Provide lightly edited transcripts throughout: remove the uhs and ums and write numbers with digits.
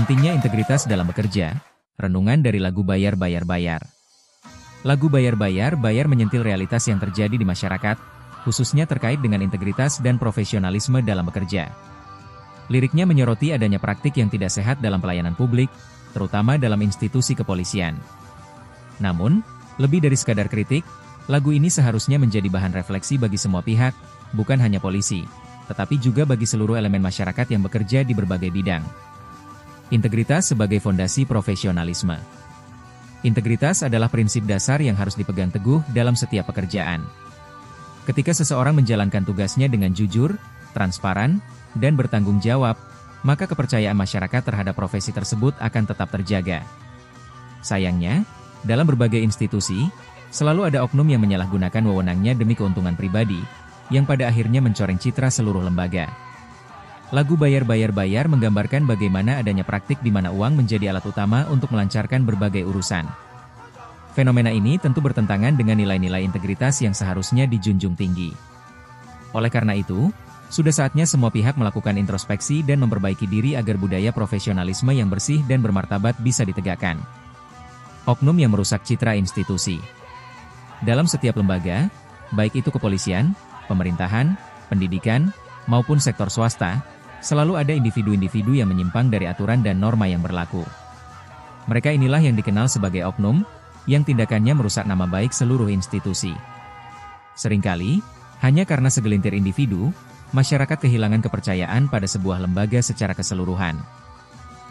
Pentingnya integritas dalam bekerja, renungan dari lagu Bayar Bayar Bayar. Lagu Bayar Bayar Bayar menyentil realitas yang terjadi di masyarakat, khususnya terkait dengan integritas dan profesionalisme dalam bekerja. Liriknya menyoroti adanya praktik yang tidak sehat dalam pelayanan publik, terutama dalam institusi kepolisian. Namun, lebih dari sekadar kritik, lagu ini seharusnya menjadi bahan refleksi bagi semua pihak, bukan hanya polisi, tetapi juga bagi seluruh elemen masyarakat yang bekerja di berbagai bidang. Integritas sebagai fondasi profesionalisme. Integritas adalah prinsip dasar yang harus dipegang teguh dalam setiap pekerjaan. Ketika seseorang menjalankan tugasnya dengan jujur, transparan, dan bertanggung jawab, maka kepercayaan masyarakat terhadap profesi tersebut akan tetap terjaga. Sayangnya, dalam berbagai institusi, selalu ada oknum yang menyalahgunakan wewenangnya demi keuntungan pribadi, yang pada akhirnya mencoreng citra seluruh lembaga. Lagu Bayar Bayar Bayar menggambarkan bagaimana adanya praktik di mana uang menjadi alat utama untuk melancarkan berbagai urusan. Fenomena ini tentu bertentangan dengan nilai-nilai integritas yang seharusnya dijunjung tinggi. Oleh karena itu, sudah saatnya semua pihak melakukan introspeksi dan memperbaiki diri agar budaya profesionalisme yang bersih dan bermartabat bisa ditegakkan. Oknum yang merusak citra institusi. Dalam setiap lembaga, baik itu kepolisian, pemerintahan, pendidikan, maupun sektor swasta, selalu ada individu-individu yang menyimpang dari aturan dan norma yang berlaku. Mereka inilah yang dikenal sebagai oknum, yang tindakannya merusak nama baik seluruh institusi. Seringkali, hanya karena segelintir individu, masyarakat kehilangan kepercayaan pada sebuah lembaga secara keseluruhan.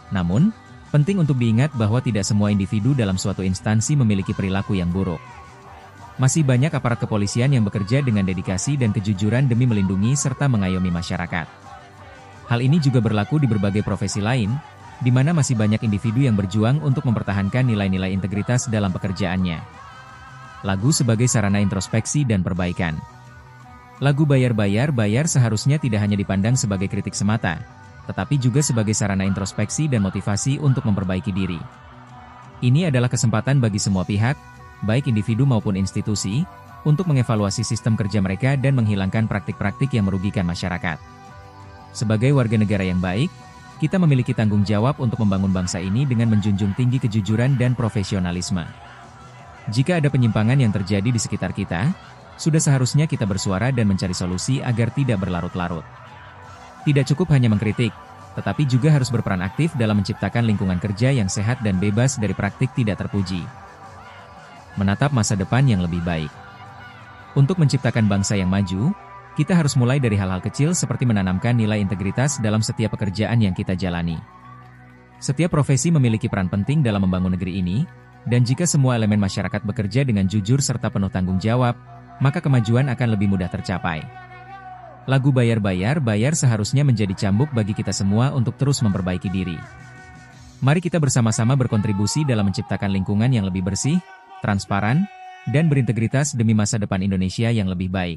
Namun, penting untuk diingat bahwa tidak semua individu dalam suatu instansi memiliki perilaku yang buruk. Masih banyak aparat kepolisian yang bekerja dengan dedikasi dan kejujuran demi melindungi serta mengayomi masyarakat. Hal ini juga berlaku di berbagai profesi lain, di mana masih banyak individu yang berjuang untuk mempertahankan nilai-nilai integritas dalam pekerjaannya. Lagu sebagai sarana introspeksi dan perbaikan. Lagu Bayar Bayar Bayar seharusnya tidak hanya dipandang sebagai kritik semata, tetapi juga sebagai sarana introspeksi dan motivasi untuk memperbaiki diri. Ini adalah kesempatan bagi semua pihak, baik individu maupun institusi, untuk mengevaluasi sistem kerja mereka dan menghilangkan praktik-praktik yang merugikan masyarakat. Sebagai warga negara yang baik, kita memiliki tanggung jawab untuk membangun bangsa ini dengan menjunjung tinggi kejujuran dan profesionalisme. Jika ada penyimpangan yang terjadi di sekitar kita, sudah seharusnya kita bersuara dan mencari solusi agar tidak berlarut-larut. Tidak cukup hanya mengkritik, tetapi juga harus berperan aktif dalam menciptakan lingkungan kerja yang sehat dan bebas dari praktik tidak terpuji. Menatap masa depan yang lebih baik. Untuk menciptakan bangsa yang maju, kita harus mulai dari hal-hal kecil seperti menanamkan nilai integritas dalam setiap pekerjaan yang kita jalani. Setiap profesi memiliki peran penting dalam membangun negeri ini, dan jika semua elemen masyarakat bekerja dengan jujur serta penuh tanggung jawab, maka kemajuan akan lebih mudah tercapai. Lagu Bayar Bayar Bayar seharusnya menjadi cambuk bagi kita semua untuk terus memperbaiki diri. Mari kita bersama-sama berkontribusi dalam menciptakan lingkungan yang lebih bersih, transparan, dan berintegritas demi masa depan Indonesia yang lebih baik.